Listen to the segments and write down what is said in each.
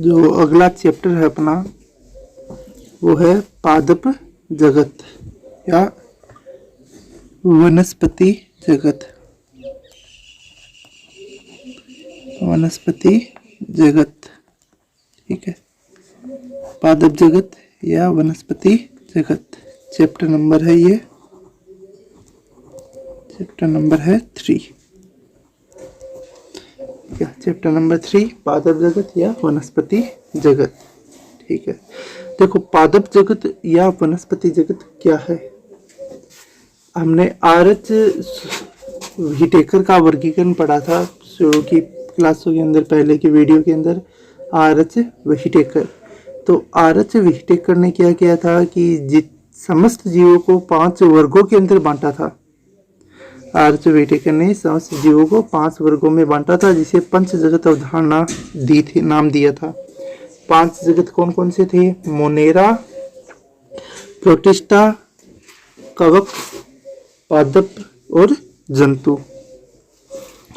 जो अगला चैप्टर है अपना वो है पादप जगत या वनस्पति जगत। वनस्पति जगत, ठीक है, पादप जगत या वनस्पति जगत। चैप्टर नंबर है ये, चैप्टर नंबर है 3। क्या चैप्टर नंबर 3 पादप जगत या वनस्पति जगत। ठीक है, देखो पादप जगत या वनस्पति जगत क्या है। हमने आरएच व्हिटेकर का वर्गीकरण पढ़ा था शुरू की क्लासों के अंदर, पहले की वीडियो के अंदर। आरएच व्हिटेकर, तो आरएच व्हिटेकर ने क्या किया था कि समस्त जीवों को 5 वर्गों के अंदर बांटा था। आरएच व्हिटेकर ने समस्त जीवों को 5 वर्गों में बांटा था, जिसे पंच जगत अवधारणा दी थी, नाम दिया था। 5 जगत कौन कौन से थे? मोनेरा, प्रोटिस्टा, कवक, पादप और जंतु।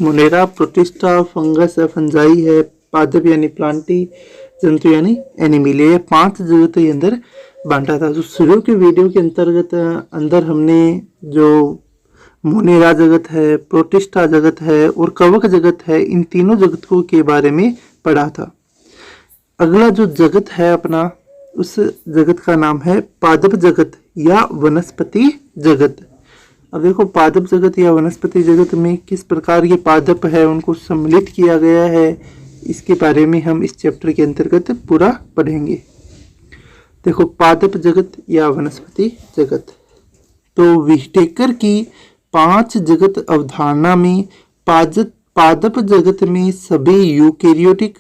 मोनेरा, प्रोटिस्टा फंगस है, फंजाई है, पादप यानी प्लांटी, जंतु यानी एनिमल। ये 5 जगत के अंदर बांटा था। तो शुरू के वीडियो के अंदर हमने जो मोनेरा जगत है, प्रोटिस्टा जगत है और कवक जगत है, इन तीनों जगतों के बारे में पढ़ा था। अगला जो जगत है अपना, उस जगत का नाम है पादप जगत या वनस्पति जगत। अब देखो पादप जगत या वनस्पति जगत में किस प्रकार के पादप है उनको सम्मिलित किया गया है, इसके बारे में हम इस चैप्टर के अंतर्गत पूरा पढ़ेंगे। देखो पादप जगत या वनस्पति जगत, तो व्हिटेकर की 5 जगत अवधारणा में पादप जगत में सभी यूकेरियोटिक,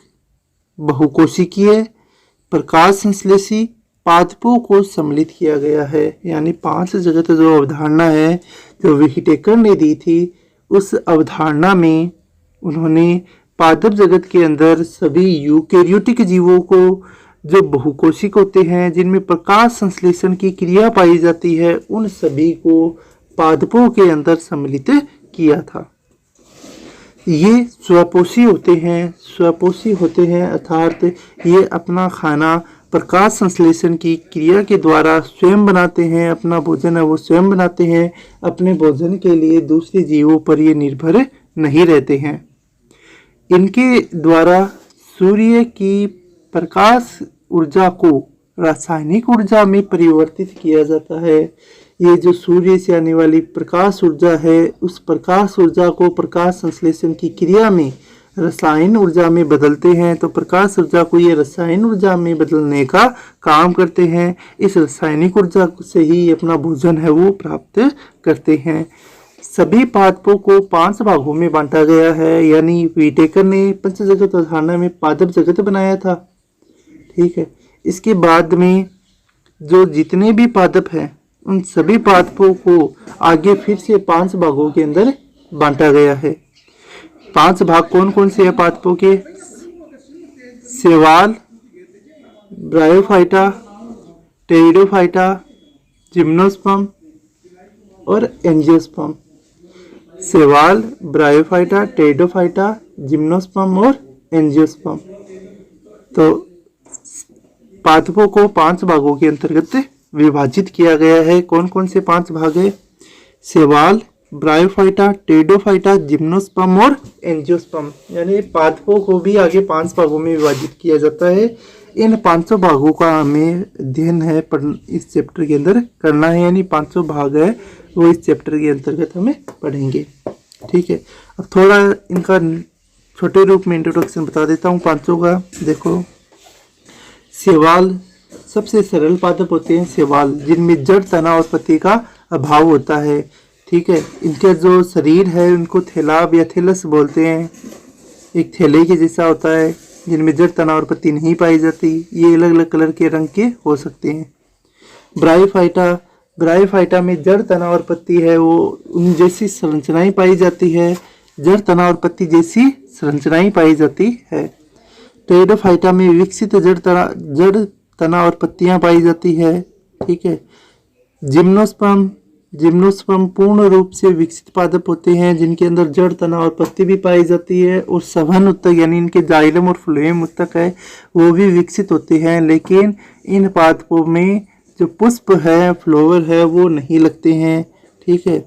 बहुकोशिकीय, प्रकाश संश्लेषी पादपों को सम्मिलित किया गया है। यानी 5 जगत जो अवधारणा है जो व्हिटेकर ने दी थी, उस अवधारणा में उन्होंने पादप जगत के अंदर सभी यूकेरियोटिक जीवों को, जो बहुकोशिक होते हैं, जिनमें प्रकाश संश्लेषण की क्रिया पाई जाती है, उन सभी को पादपों के अंदर सम्मिलित किया था। ये स्वपोषी होते हैं अर्थात ये अपना खाना प्रकाश संश्लेषण की क्रिया के द्वारा स्वयं बनाते हैं। अपना भोजन है वो स्वयं बनाते हैं। अपने भोजन के लिए दूसरे जीवों पर ये निर्भर नहीं रहते हैं। इनके द्वारा सूर्य की प्रकाश ऊर्जा को रासायनिक ऊर्जा में परिवर्तित किया जाता है। ये जो सूर्य से आने वाली प्रकाश ऊर्जा है, उस प्रकाश ऊर्जा को प्रकाश संश्लेषण की क्रिया में रसायन ऊर्जा में बदलते हैं। तो प्रकाश ऊर्जा को ये रसायन ऊर्जा में बदलने का काम करते हैं। इस रासायनिक ऊर्जा से ही अपना भोजन है वो प्राप्त करते हैं। सभी पादपों को 5 भागों में बांटा गया है। यानी व्हिटेकर ने पंच जगत अवधारणा में पादप जगत बनाया था, ठीक है। इसके बाद में जो जितने भी पादप हैं, उन सभी पादपों को आगे फिर से 5 भागों के अंदर बांटा गया है। 5 भाग कौन कौन से हैं पादपों के? शैवाल, ब्रायोफाइटा, टेरिडोफाइटा, जिम्नोस्पर्म और एंजियोस्पर्म। शैवाल, ब्रायोफाइटा, टेरिडोफाइटा, जिम्नोस्पर्म और एंजियोस्पर्म। तो पादपों को 5 भागों के अंतर्गत विभाजित किया गया है। कौन कौन से 5 भाग है? शैवाल, ब्रायोफाइटा, टेरिडोफाइटा, जिम्नोस्पर्म और एंजियोस्पर्म। यानी पादपों को भी आगे 5 भागों में विभाजित किया जाता है। इन 500 भागों का हमें अध्ययन है इस चैप्टर के अंदर करना है। यानी 500 भाग है वो इस चैप्टर के अंतर्गत हमें पढ़ेंगे, ठीक है। अब थोड़ा इनका छोटे रूप में इंट्रोडक्शन बता देता हूँ 500 का। देखो, शैवाल सबसे सरल पादप होते हैं। शैवाल जिनमें जड़, तना और पत्ती का अभाव होता है, ठीक है। इनका जो शरीर है उनको थैलाब या थैलस बोलते हैं। एक थैले के जैसा होता है, जिनमें जड़, तना और पत्ती नहीं पाई जाती। ये अलग अलग कलर के रंग के हो सकते हैं। ब्रायोफाइटा में जड़, तना और पत्ती है वो उन जैसी संरचनाएं पाई जाती है। जड़, तना और पत्ती जैसी संरचनाएं पाई जाती है। टेरिडोफाइटा में विकसित जड़, तना और पत्तियां पाई जाती है, ठीक है। जिम्नोस्पर्म जिम्नोस्पर्म पूर्ण रूप से विकसित पादप होते हैं जिनके अंदर जड़, तना और पत्ती भी पाई जाती है, और सघन उत्तक यानी इनके जाइलम और फ्लोएम उत्तक है वो भी विकसित होते हैं। लेकिन इन पादपों में जो पुष्प है, फ्लोवर है, वो नहीं लगते हैं। ठीक है,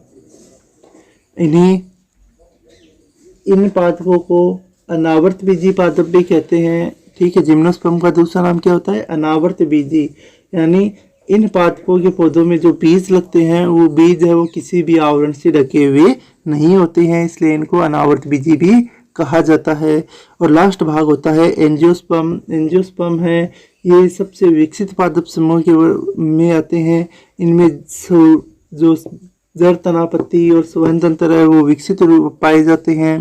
इन पादपों को अनावर्त बीजी पादप भी कहते हैं। ठीक है, जिम्नोस्पर्म का दूसरा नाम क्या होता है? अनावर्त बीजी। यानी इन पादपों के पौधों में जो बीज लगते हैं वो बीज है वो किसी भी आवरण से ढके हुए नहीं होते हैं, इसलिए इनको अनावर्त बीजी भी कहा जाता है। और लास्ट भाग होता है एंजियोस्पर्म। एंजियोस्पर्म है ये सबसे विकसित पादप समूह के में आते हैं। इनमें जो जड़, तना, पत्ती और संवहन तंत्र है वो विकसित रूप पाए जाते हैं।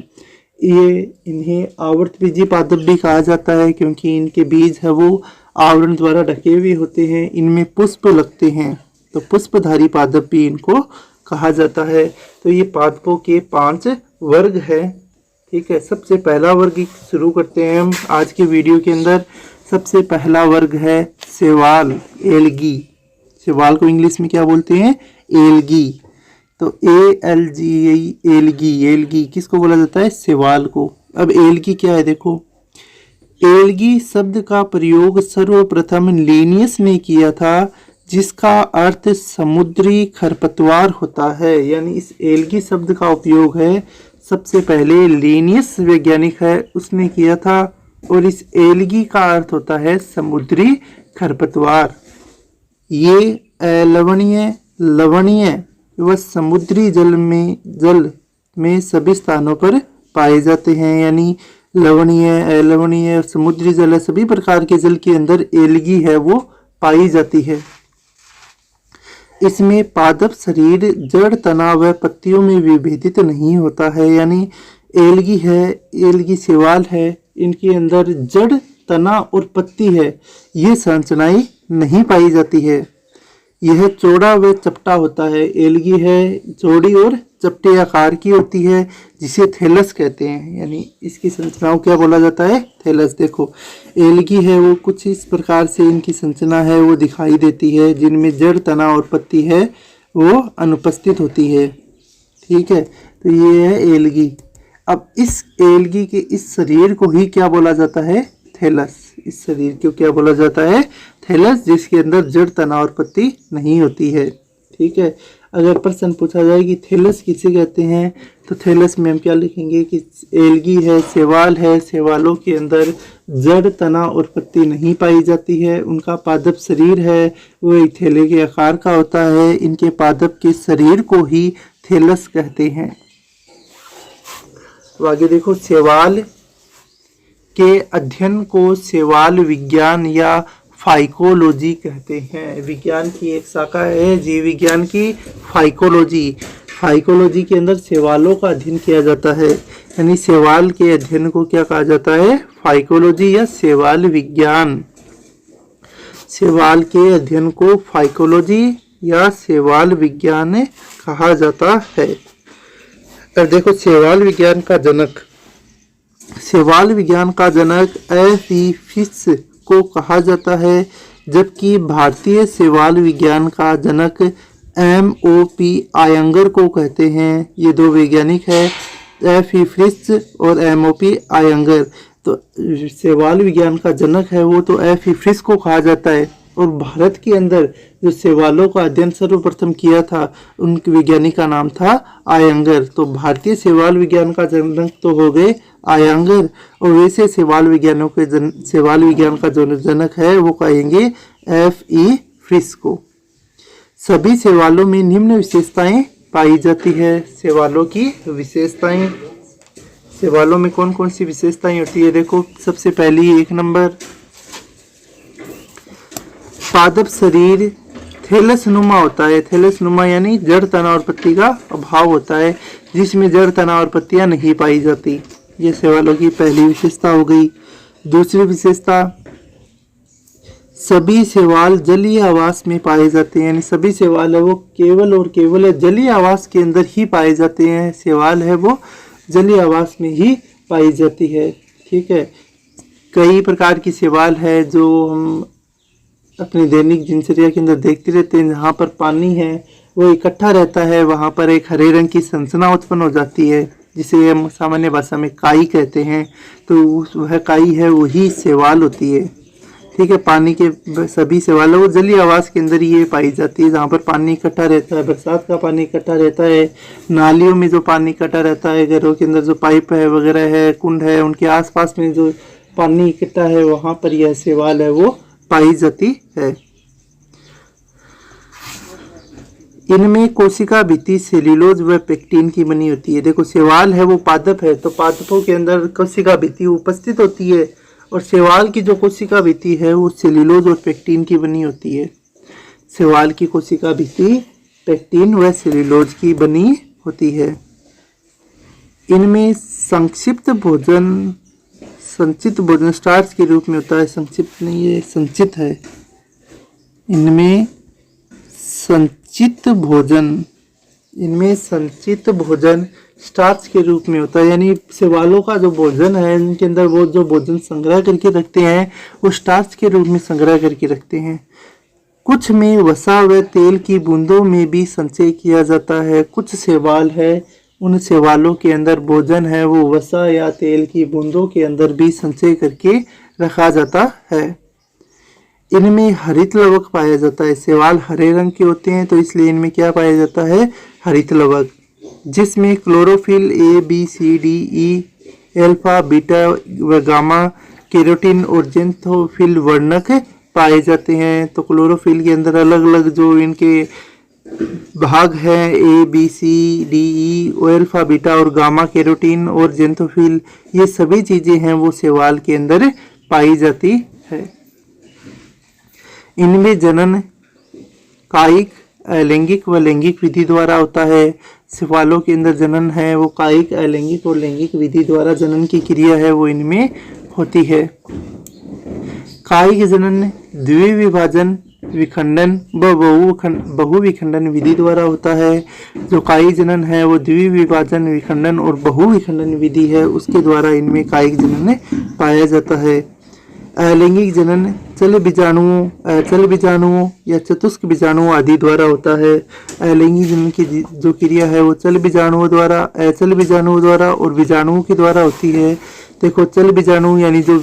इन्हें आवर्त बीजी पादप भी कहा जाता है क्योंकि इनके बीज है वो आवरण द्वारा ढके हुए होते हैं। इनमें पुष्प लगते हैं तो पुष्पधारी पादप भी इनको कहा जाता है। तो ये पादपों के 5 वर्ग है। ठीक है, सबसे पहला वर्ग शुरू करते हैं हम आज के वीडियो के अंदर। सबसे पहला वर्ग है शैवाल, एल्गी। शैवाल को इंग्लिश में क्या बोलते हैं? एल्गी। तो ALGI, एल्गी। एल्गी किसको बोला जाता है? शैवाल को। अब एल्गी क्या है देखो, एल्गी शब्द का प्रयोग सर्वप्रथम लिनियस ने किया था जिसका अर्थ समुद्री खरपतवार होता है। यानी इस एल्गी शब्द का उपयोग है सबसे पहले लिनियस वैज्ञानिक है उसने किया था, और इस एल्गी का अर्थ होता है समुद्री खरपतवार। ये लवणीय व समुद्री जल में सभी स्थानों पर पाए जाते हैं। यानी लवणीय समुद्री जल सभी प्रकार के जल के अंदर एल्गी है वो पाई जाती है। इसमें पादप शरीर जड़, तना व पत्तियों में विभेदित नहीं होता है। यानी एल्गी शैवाल है, इनके अंदर जड़, तना और पत्ती है ये संरचनाएं नहीं पाई जाती है। यह चौड़ा व चपटा होता है। एल्गी है चौड़ी और चपटे आकार की होती है जिसे थैलस कहते हैं। यानी इसकी संरचनाओं क्या बोला जाता है? थैलस। देखो एल्गी है वो कुछ इस प्रकार से इनकी संरचना है वो दिखाई देती है जिनमें जड़, तना और पत्ती है वो अनुपस्थित होती है। ठीक है, तो ये है एल्गी। अब इस एल्गी के इस शरीर को ही क्या बोला जाता है? थैलस। इस शरीर को क्या बोला जाता है? थैलस, जिसके अंदर जड़, तना और पत्ती नहीं होती है। ठीक है, अगर प्रश्न पूछा जाए कि थैलस किसे कहते हैं तो थैलस में हम क्या लिखेंगे कि एल्गी है, शैवाल है, शैवालों के अंदर जड़, तना और पत्ती नहीं पाई जाती है। उनका पादप शरीर है वो एक थैले के आकार का होता है। इनके पादप के शरीर को ही थैलस कहते हैं। तो आगे देखो, शैवाल के अध्ययन को शैवाल विज्ञान या फाइकोलॉजी कहते हैं। विज्ञान की एक शाखा है जीव विज्ञान की फाइकोलॉजी। फाइकोलॉजी के अंदर शैवालों का अध्ययन किया जाता है। यानी शैवाल के अध्ययन को क्या कहा जाता है? फाइकोलॉजी या शैवाल विज्ञान। शैवाल के अध्ययन को फाइकोलॉजी या शैवाल विज्ञान कहा जाता है। अब देखो शैवाल विज्ञान का जनक, शैवाल विज्ञान का जनक F.E. फिश को कहा जाता है, जबकि भारतीय शैवाल विज्ञान का जनक M.O.P. आयंगर को कहते हैं। ये दो वैज्ञानिक है, F.E. फिश और M.O.P. आयंगर। तो शैवाल विज्ञान का जनक है वो तो F.E. फिश को कहा जाता है, और भारत के अंदर जो शैवालों का अध्ययन सर्वप्रथम किया था उन वैज्ञानिक का नाम था आयंगर। तो भारतीय शैवाल विज्ञान का जनक तो हो गए आयंगर, और वैसे शैवाल विज्ञान का जो जनक है वो कहेंगे F.E. फिश को। सभी शैवालों में निम्न विशेषताएं पाई जाती है। शैवालों की विशेषताएं, शैवालों में कौन कौन सी विशेषताएं होती है? देखो सबसे पहली 1 नंबर, पादप शरीर थैलसनुमा होता है। थैलसनुमा यानी जड़, तना और पत्ती का अभाव होता है, जिसमें जड़, तना और पत्तियां नहीं पाई जाती। ये शैवालों की पहली विशेषता हो गई। दूसरी विशेषता, सभी शैवाल जलीय आवास में पाए जाते हैं। यानी सभी शैवाल है वो केवल और केवल जलीय आवास के अंदर ही पाए जाते हैं। शैवाल है वो जलीय आवास में ही पाई जाती है। ठीक है, कई प्रकार की शैवाल है जो हम अपनी दैनिक दिनचर्या के अंदर देखते रहते हैं। जहाँ पर पानी है वो इकट्ठा रहता है, वहाँ पर एक हरे रंग की सनसना उत्पन्न हो जाती है जिसे हम सामान्य भाषा में काई कहते हैं। तो वह काई है वही शैवाल होती है। ठीक है, पानी के सभी शैवाल वो जलीय आवास के अंदर ये पाई जाती है, जहाँ पर पानी इकट्ठा रहता है, बरसात का पानी इकट्ठा रहता है, नालियों में जो पानी इकट्ठा रहता है, घरों के अंदर जो पाइप है वगैरह है, कुंड है, उनके आसपास में जो पानी इकट्ठा है वहाँ पर यह शैवाल है वो पाई जाती है। इनमें कोशिका भित्ति सेल्यूलोज व पेक्टिन की बनी होती है। देखो शैवाल है वो पादप है, तो पादपों के अंदर कोशिका भित्ति उपस्थित होती है और शैवाल की जो कोशिका भित्ति है वो सेल्यूलोज और पेक्टिन की बनी होती है। शैवाल की कोशिका भित्ति पेक्टिन व सेल्यूलोज की बनी होती है। इनमें संक्षिप्त भोजन स्टार्च के रूप में होता है, संक्षिप्त नहीं है, संचित है। इनमें संचित भोजन स्टार्च के रूप में होता है, यानी शैवालों का जो भोजन है इनके अंदर वो जो भोजन संग्रह करके रखते हैं वो स्टार्च के रूप में संग्रह करके रखते हैं। कुछ में वसा व तेल की बूंदों में भी संचय किया जाता है। कुछ शैवाल है उन शैवालों के अंदर भोजन है वो वसा या तेल की बूंदों के अंदर भी संचय करके रखा जाता है। इनमें हरित लवक पाया जाता है। शैवाल हरे रंग के होते हैं तो इसलिए इनमें क्या पाया जाता है, हरित लवक, जिसमें chlorophyll A B C D E alpha beta व गामा कैरोटीन और जेंथोफिल वर्णक पाए जाते हैं। तो क्लोरोफिल के अंदर अलग अलग जो इनके भाग हैं A B C D E alpha beta और गामा कैरोटीन और जेंथोफिल, ये सभी चीजें हैं वो शैवाल के अंदर पाई जाती है। इनमें जनन कायिक अलैंगिक व लैंगिक विधि द्वारा होता है। शैवालों के अंदर जनन है वो कायिक अलैंगिक और लैंगिक विधि द्वारा जनन की क्रिया है वो इनमें होती है। कायिक जनन द्विविभाजन विखंडन व बहुविखंडन विधि द्वारा होता है। जो कायिक जनन है वो द्विविभाजन विखंडन और बहुविखंडन विधि है उसके द्वारा इनमें कायिक जनन पाया जाता है। अलैंगिक जनन चल बीजाणुओं या चतुष्क बीजाणुओं आदि द्वारा होता है। अलैंगिक जनन की जो क्रिया है वो चल बीजाणुओं द्वारा और बीजाणुओं के द्वारा होती है। देखो चल बीजाणु यानी जो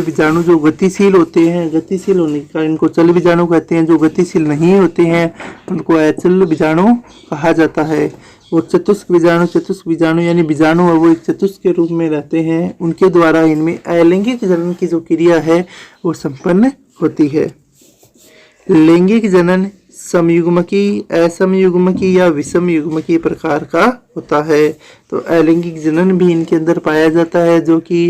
बीजाणु जो गतिशील होते हैं, गतिशील होने के कारण इनको चल बीजाणु कहते हैं। जो गतिशील नहीं होते हैं उनको अचल बीजाणु कहा जाता है। और चतुष्क बीजाणु यानी बीजाणु है वो एक चतुष्क के रूप में रहते हैं, उनके द्वारा इनमें अलैंगिक जनन की जो क्रिया है वो संपन्न होती है। लैंगिक जनन समयुग्मकी, असमयुग्मकी या विषमयुग्मकी प्रकार का होता है। तो अलैंगिक जनन भी इनके अंदर पाया जाता है जो कि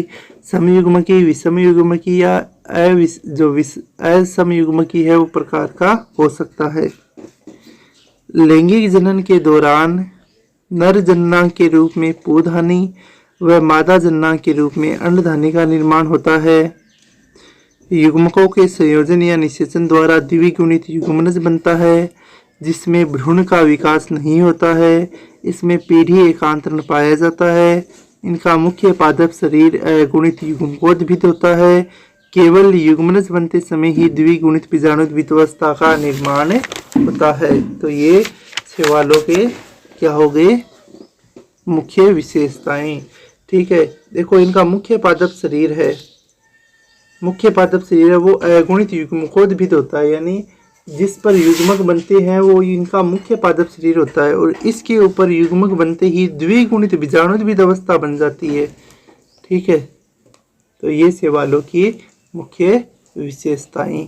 समयुग्मकी, विषमयुग्मकी या असमयुग्मकी है वो प्रकार का हो सकता है। लैंगिक जनन के दौरान नर जननांग के रूप में पोधहानि व मादा जननांग के रूप में अंडधानी का निर्माण होता है। युग्मकों के संयोजन या निषेचन द्वारा द्विगुणित युग्मनज बनता है जिसमें भ्रूण का विकास नहीं होता है। इसमें पीढ़ी एकांतरण पाया जाता है। इनका मुख्य पादप शरीर अगुणित युग्मकोद्भिद होता है। केवल युग्मनज बनते समय ही द्विगुणित बीजाणुद्भिद अवस्था का निर्माण होता है। तो ये शैवालों के क्या हो गए, मुख्य विशेषताएं। ठीक है, देखो इनका मुख्य पादप शरीर है वो अगुणित युग्मकोद्भिद होता है, यानी जिस पर युग्मक बनते हैं वो इनका मुख्य पादप शरीर होता है और इसके ऊपर युग्मक बनते ही द्विगुणित बीजाणुद्भिद अवस्था बन जाती है। ठीक है, तो ये शैवालों की मुख्य विशेषताएं।